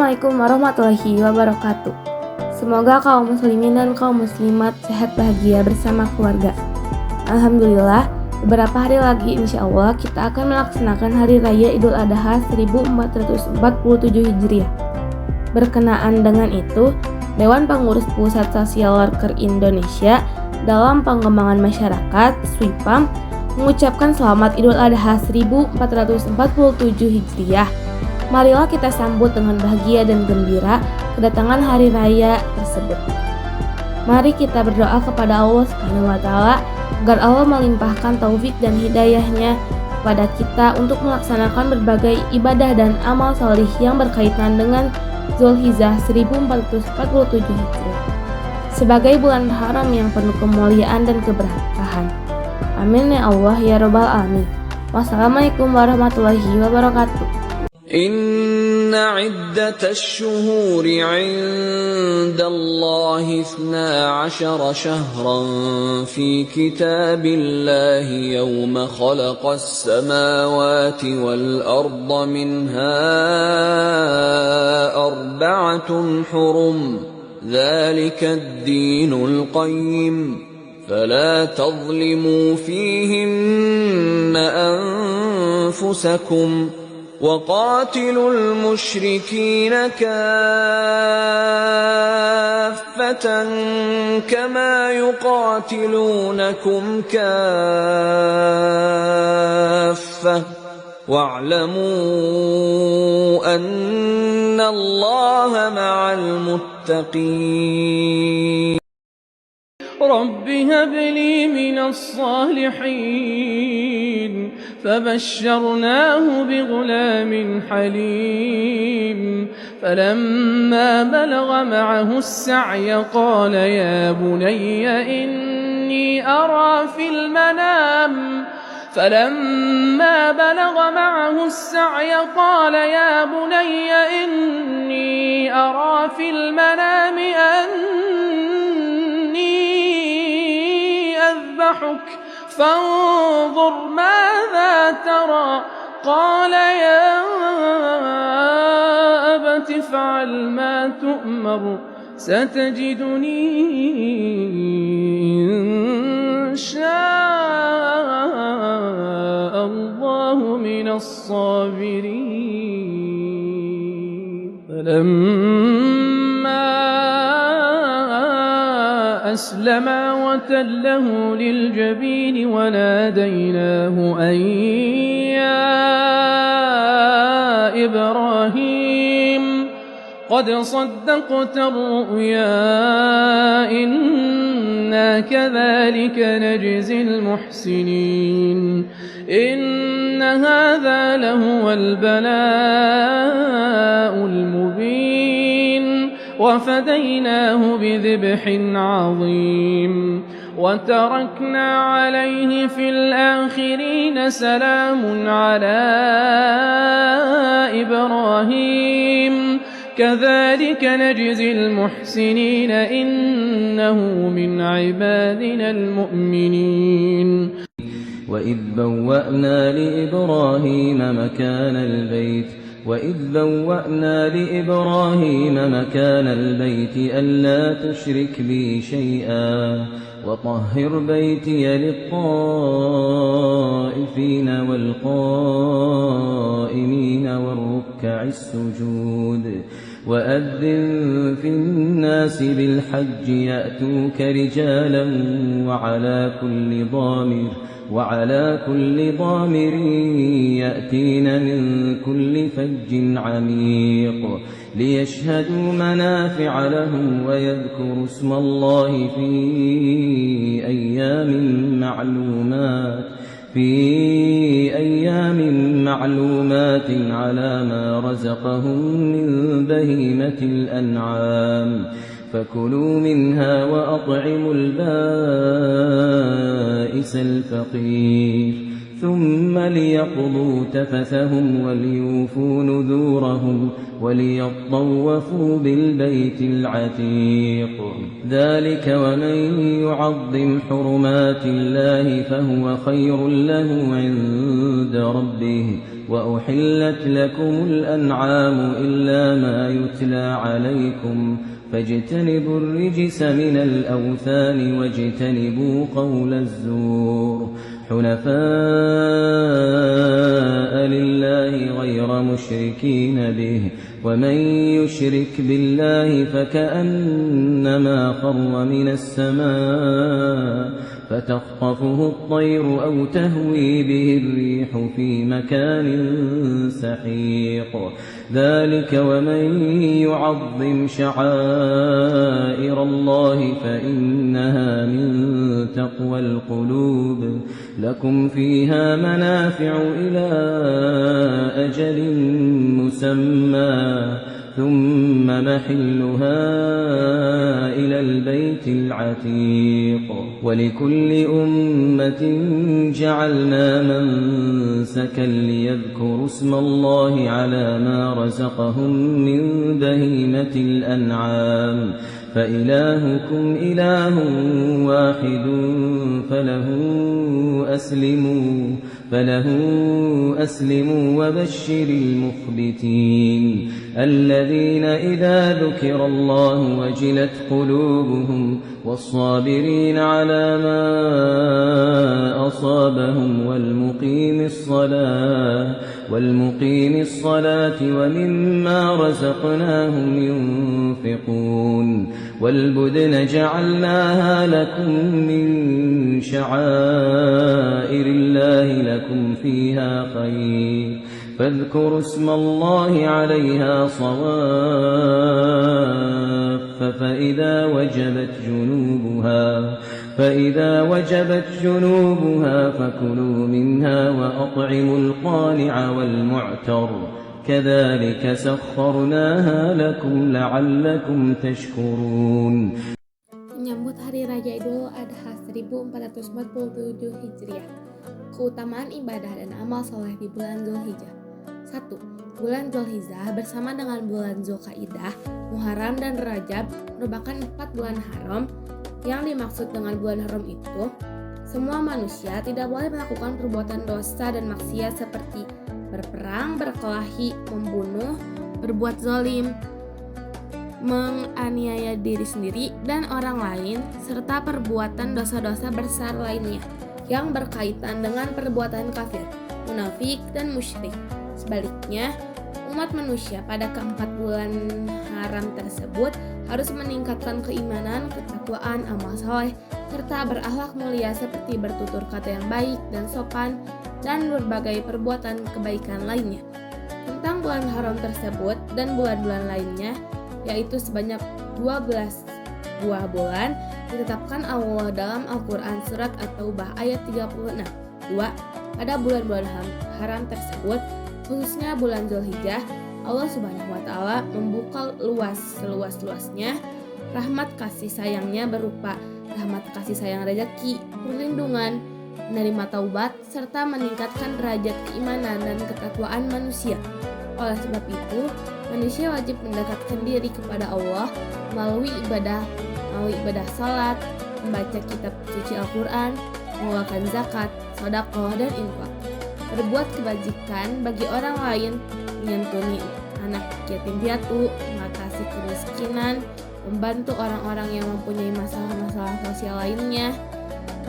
Assalamualaikum warahmatullahi wabarakatuh. Semoga kaum muslimin dan kaum muslimat sehat bahagia bersama keluarga. Alhamdulillah, beberapa hari lagi insya Allah kita akan melaksanakan Hari Raya Idul Adha 1447 Hijriah. Berkenaan dengan itu, Dewan Pengurus Pusat Social Worker Indonesia dalam Pengembangan Masyarakat (SWIPAM) mengucapkan selamat Idul Adha 1447 Hijriah. Marilah kita sambut dengan bahagia dan gembira kedatangan hari raya tersebut. Mari kita berdoa kepada Allah Subhanahu wa Ta'ala agar Allah melimpahkan taufik dan hidayahnya kepada kita untuk melaksanakan berbagai ibadah dan amal salih yang berkaitan dengan Zulhijjah 1447 Hijriah sebagai bulan haram yang penuh kemuliaan dan keberkahan. Amin ya Allah ya Rabbal Alamin. Wassalamualaikum warahmatullahi wabarakatuh. إن عدة الشهور عند الله 12 شهرا في كتاب الله يوم خلق السماوات والأرض منها 4 حرم ذلك الدين القيم فلا تظلموا فيهن أنفسكم وقاتلوا المشركين كافة كما يقاتلونكم كافة واعلموا أن الله مع المتقين رب هب لي من الصالحين فبشرناه بغلام حليم فلما بلغ معه السعي قال يا بني إني أرى في المنام فلما بلغ معه السعي قال يا بني إني أرى في المنام أني أذبحك فانظر ماذا ترى قال يا أبت افعل ما تؤمر ستجدني إن شاء الله من الصابرين فلما أسلما وتله للجبين وناديناه أن يا إبراهيم قد صدقت الرؤيا إنا كذلك نجزي المحسنين إن هذا لهو البلاء المبين وفديناه بذبح عظيم وتركنا عليه في الآخرين سلام على إبراهيم كذلك نجزي المحسنين إنه من عبادنا المؤمنين وإذ بوأنا لإبراهيم مكان البيت ألا تشرك بي شيئا وطهر بيتي للطائفين والقائمين والركع السجود وأذن في الناس بالحج يأتوك رجالا وعلى كل ضامر يأتين من كل فج عميق ليشهدوا منافع لهم ويذكروا اسم الله في أيام معلومات على ما رزقهم من بهيمة الأنعام فكلوا منها وأطعموا البائس الفقير ثم ليقضوا تفثهم وليوفوا نذورهم وليطوفوا بالبيت العتيق ذلك ومن يعظم حرمات الله فهو خير له عند ربه وأحلت لكم الأنعام إلا ما يتلى عليكم فاجتنبوا الرجس من الأوثان واجتنبوا قول الزور حنفاء لله غير مشركين به ومن يشرك بالله فكأنما خر من السماء فتخطفه الطير أو تهوي به الريح في مكان سحيق ذلك ومن يعظم شعائر الله فإنها من تقوى القلوب لكم فيها منافع إلى أجل مسمى ثم محلها إلى البيت العتيق ولكل أمة جعلنا منسكا ليذكروا اسم الله على ما رزقهم من بهيمة الأنعام فإلهكم إله واحد فله أسلموا وبشر المخبتين الذين إذا ذكر الله وجلت قلوبهم والصابرين على ما أصابهم والمقيم الصلاة ومما رزقناهم ينفقون والبدن جعلناها لكم من شعائر الله لكم فيها خير فاذكروا اسم الله عليها صواف فإذا وجبت جنوبها فكلوا منها وأطعموا القانع والمعتر كذلك سخرناها لكم لعلكم تشكرون. Menyambut Hari Raya Idul Adha 1447 Hijriah. Keutamaan ibadah dan amal soleh di bulan Zulhijjah. 1. Bulan Zulhijjah bersama dengan bulan Zulqa'dah, Muharram dan Rajab merupakan 4 bulan haram. Yang dimaksud dengan bulan haram itu, semua manusia tidak boleh melakukan perbuatan dosa dan maksiat seperti berperang, berkelahi, membunuh, berbuat zalim, menganiaya diri sendiri dan orang lain, serta perbuatan dosa-dosa besar lainnya yang berkaitan dengan perbuatan kafir, munafik, dan musyrik. Sebaliknya, umat manusia pada keempat bulan haram tersebut harus meningkatkan keimanan, ketakwaan, amal saleh, serta berakhlak mulia seperti bertutur kata yang baik dan sopan, dan berbagai perbuatan kebaikan lainnya. Tentang bulan haram tersebut dan bulan-bulan lainnya, yaitu sebanyak 12 buah bulan, ditetapkan Allah dalam Al-Quran Surat At-Taubah ayat 36. 2. Pada bulan-bulan haram tersebut, khususnya bulan Zulhijjah, Allah Subhanahu wa Ta'ala membuka seluas-luasnya rahmat kasih sayangnya berupa rahmat kasih sayang rezeki, perlindungan, menerima taubat, serta meningkatkan derajat keimanan dan ketakwaan manusia. Oleh sebab itu, manusia wajib mendekatkan diri kepada Allah melalui ibadah salat, membaca kitab suci Al-Quran, mengeluarkan zakat, sedekah, dan infak. Berbuat kebajikan bagi orang lain, menyantuni anak yatim piatu, mengatasi kemiskinan, membantu orang-orang yang mempunyai masalah-masalah sosial lainnya.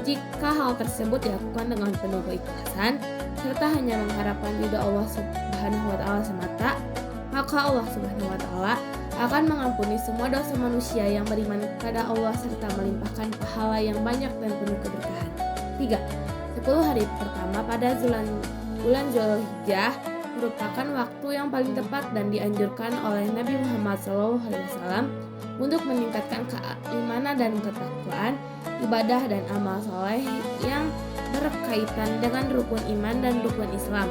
Jika hal tersebut dilakukan dengan penuh keikhlasan serta hanya mengharapkan ridha Allah Subhanahu wa Ta'ala semata, maka Allah Subhanahu wa Ta'ala akan mengampuni semua dosa manusia yang beriman kepada Allah serta melimpahkan pahala yang banyak dan penuh keberkahan. 3. 10 hari pertama pada bulan Zulhijjah merupakan waktu yang paling tepat dan dianjurkan oleh Nabi Muhammad SAW untuk meningkatkan keimanan dan ketakwaan, ibadah dan amal soleh yang berkaitan dengan rukun iman dan rukun Islam,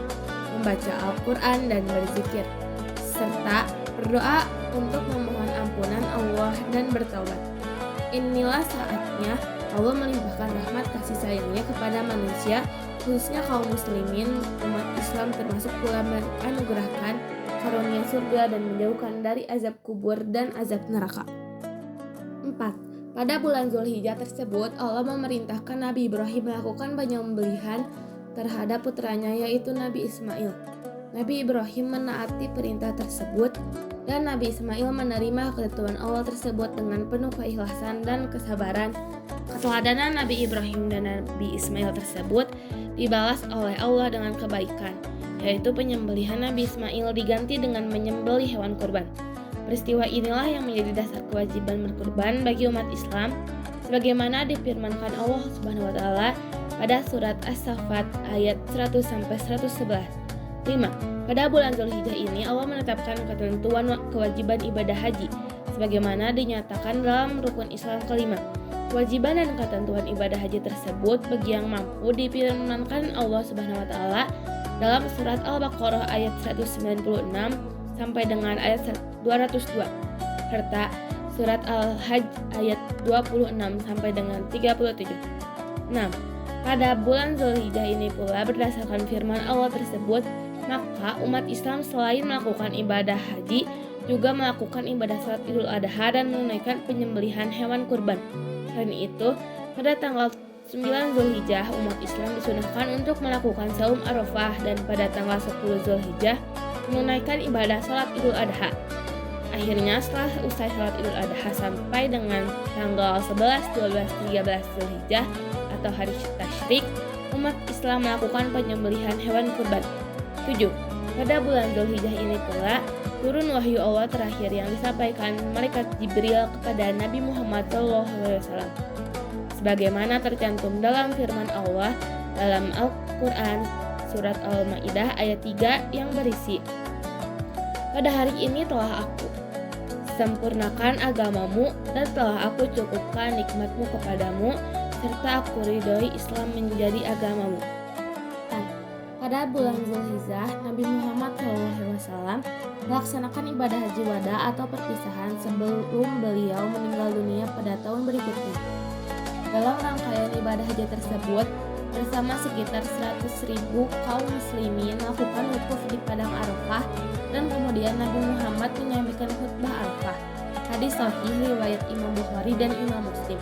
membaca Al-Quran dan berzikir, serta Berdoa untuk memohon ampunan Allah dan bertaubat. Inilah saatnya Allah melimpahkan rahmat kasih sayangnya kepada manusia, khususnya kaum muslimin, umat Islam, termasuk pula menganugerahkan karunia surga dan menjauhkan dari azab kubur dan azab neraka. 4. Pada bulan Zulhijjah tersebut, Allah memerintahkan Nabi Ibrahim melakukan penyembelihan terhadap putranya, yaitu Nabi Ismail. Nabi Ibrahim menaati perintah tersebut dan Nabi Ismail menerima ketentuan Allah tersebut dengan penuh keikhlasan dan kesabaran. Keteladanan Nabi Ibrahim dan Nabi Ismail tersebut dibalas oleh Allah dengan kebaikan, yaitu penyembelihan Nabi Ismail diganti dengan menyembelih hewan kurban. Peristiwa inilah yang menjadi dasar kewajiban berkurban bagi umat Islam, sebagaimana difirmankan Allah Subhanahu wa taala pada surat As-Saffat ayat 100-111. 5. Pada bulan Zulhijjah ini Allah menetapkan ketentuan kewajiban ibadah haji sebagaimana dinyatakan dalam rukun Islam kelima. Kewajiban dan ketentuan ibadah haji tersebut bagi yang mampu difirmankan Allah Subhanahu wa taala dalam surat Al-Baqarah ayat 196 sampai dengan ayat 202 serta surat Al-Hajj ayat 26 sampai dengan 37. 6. Pada bulan Zulhijjah ini pula berdasarkan firman Allah tersebut, maka umat Islam selain melakukan ibadah haji juga melakukan ibadah salat Idul Adha dan menunaikan penyembelihan hewan kurban. Selain itu, pada tanggal 9 Zulhijjah umat Islam disunahkan untuk melakukan saum Arafah dan pada tanggal 10 Zulhijjah menunaikan ibadah salat Idul Adha. Akhirnya setelah usai salat Idul Adha sampai dengan tanggal 11, 12, 13 Zulhijjah atau hari tasyrik, umat Islam melakukan penyembelihan hewan kurban. 7. Pada bulan Zulhijjah ini pula turun wahyu Allah terakhir yang disampaikan malaikat Jibril kepada Nabi Muhammad SAW, sebagaimana tercantum dalam firman Allah dalam Al-Quran surat Al-Ma'idah ayat 3 yang berisi, pada hari ini telah aku sempurnakan agamamu dan telah aku cukupkan nikmatmu kepadamu serta aku ridhoi Islam menjadi agamamu. Pada bulan Zulhijjah, Nabi Muhammad SAW melaksanakan ibadah haji wada atau perpisahan sebelum beliau meninggal dunia pada tahun berikutnya. Dalam rangkaian ibadah haji tersebut, bersama sekitar 100.000 kaum muslimin melakukan wukuf di padang Arafah dan kemudian Nabi Muhammad menyampaikan khutbah Arafah. Hadis sahih riwayat Imam Bukhari dan Imam Muslim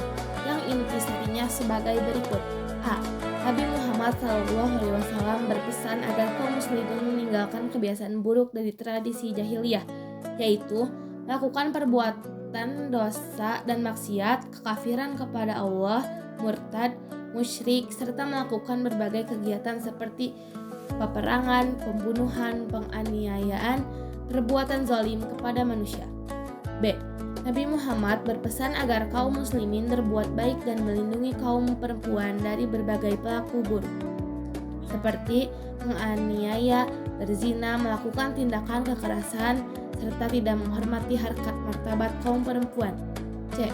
yang intisarinya sebagai berikut. A. Nabi Muhammad SAW berpesan agar kaum muslimin meninggalkan kebiasaan buruk dari tradisi jahiliyah, yaitu melakukan perbuatan dosa dan maksiat, kekafiran kepada Allah, murtad, musyrik, serta melakukan berbagai kegiatan seperti peperangan, pembunuhan, penganiayaan, perbuatan zalim kepada manusia. B. Nabi Muhammad berpesan agar kaum muslimin berbuat baik dan melindungi kaum perempuan dari berbagai pelaku buruk, seperti menganiaya, berzina, melakukan tindakan kekerasan, serta tidak menghormati harkat martabat kaum perempuan. C.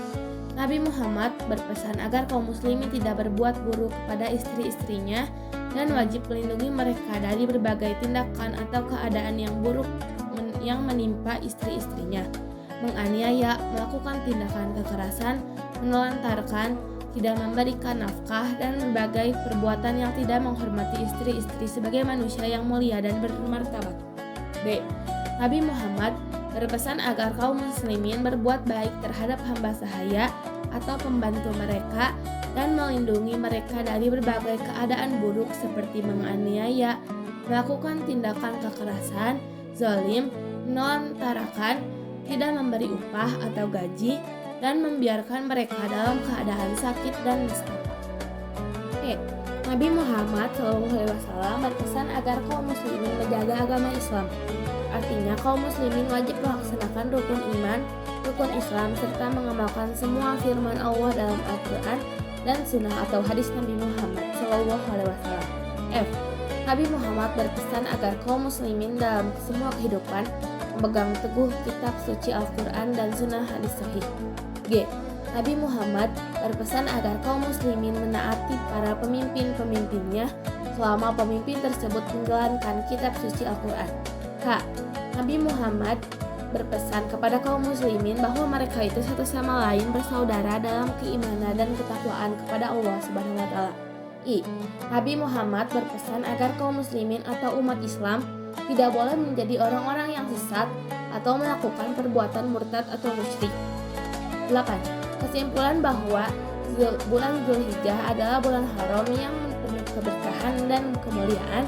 Nabi Muhammad berpesan agar kaum muslimin tidak berbuat buruk kepada istri-istrinya dan wajib melindungi mereka dari berbagai tindakan atau keadaan yang buruk yang menimpa istri-istrinya, menganiaya, melakukan tindakan kekerasan, menelantarkan, tidak memberikan nafkah, dan berbagai perbuatan yang tidak menghormati istri-istri sebagai manusia yang mulia dan bermartabat. B. Nabi Muhammad berpesan agar kaum muslimin berbuat baik terhadap hamba sahaya atau pembantu mereka dan melindungi mereka dari berbagai keadaan buruk seperti menganiaya, melakukan tindakan kekerasan, zalim, menelantarkan, tidak memberi upah atau gaji, dan membiarkan mereka dalam keadaan sakit dan nestapa. E. Nabi Muhammad SAW berpesan agar kaum muslimin menjaga agama Islam. Artinya kaum muslimin wajib melaksanakan rukun iman, rukun Islam, serta mengamalkan semua firman Allah dalam Al-Quran dan Sunnah atau hadis Nabi Muhammad SAW. F. Nabi Muhammad berpesan agar kaum muslimin dalam semua kehidupan memegang teguh kitab suci Al-Quran dan Sunnah hadis sahih. G. Nabi Muhammad berpesan agar kaum muslimin menaati para pemimpin-pemimpinnya selama pemimpin tersebut menjalankan kitab suci Al-Quran. H. Nabi Muhammad berpesan kepada kaum muslimin bahwa mereka itu satu sama lain bersaudara dalam keimanan dan ketakwaan kepada Allah Subhanahu wa taala. Nabi Muhammad berpesan agar kaum muslimin atau umat Islam tidak boleh menjadi orang-orang yang sesat atau melakukan perbuatan murtad atau musyrik. 8. Kesimpulan bahwa bulan Zulhijjah adalah bulan haram yang penuh keberkahan dan kemuliaan,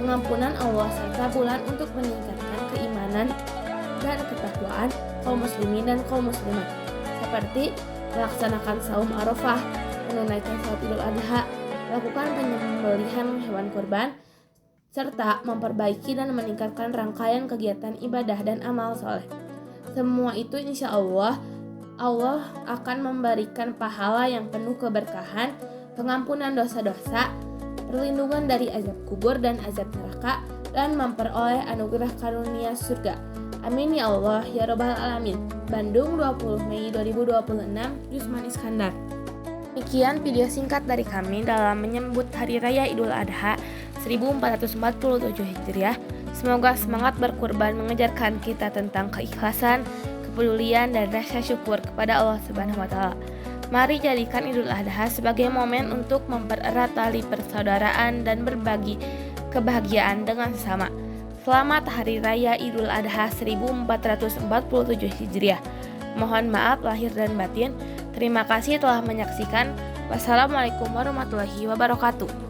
pengampunan Allah serta bulan untuk meningkatkan keimanan dan ketakwaan kaum muslimin dan kaum muslimat, seperti melaksanakan saum Arafah, menunaikan salat Idul Adha, melakukan penyembelihan hewan kurban, serta memperbaiki dan meningkatkan rangkaian kegiatan ibadah dan amal soleh. Semua itu insya Allah akan memberikan pahala yang penuh keberkahan, pengampunan dosa-dosa, perlindungan dari azab kubur dan azab neraka, dan memperoleh anugerah karunia surga. Amin ya Allah ya Rabbal Alamin. Bandung 20 Mei 2026, Yusman Iskandar. Demikian video singkat dari kami dalam menyambut Hari Raya Idul Adha 1447 Hijriah. Semoga semangat berkurban mengajarkan kita tentang keikhlasan, kepedulian, dan rasa syukur kepada Allah Subhanahu wa taala. Mari jadikan Idul Adha sebagai momen untuk mempererat tali persaudaraan dan berbagi kebahagiaan dengan sesama. Selamat Hari Raya Idul Adha 1447 Hijriah. Mohon maaf lahir dan batin. Terima kasih telah menyaksikan. Wassalamualaikum warahmatullahi wabarakatuh.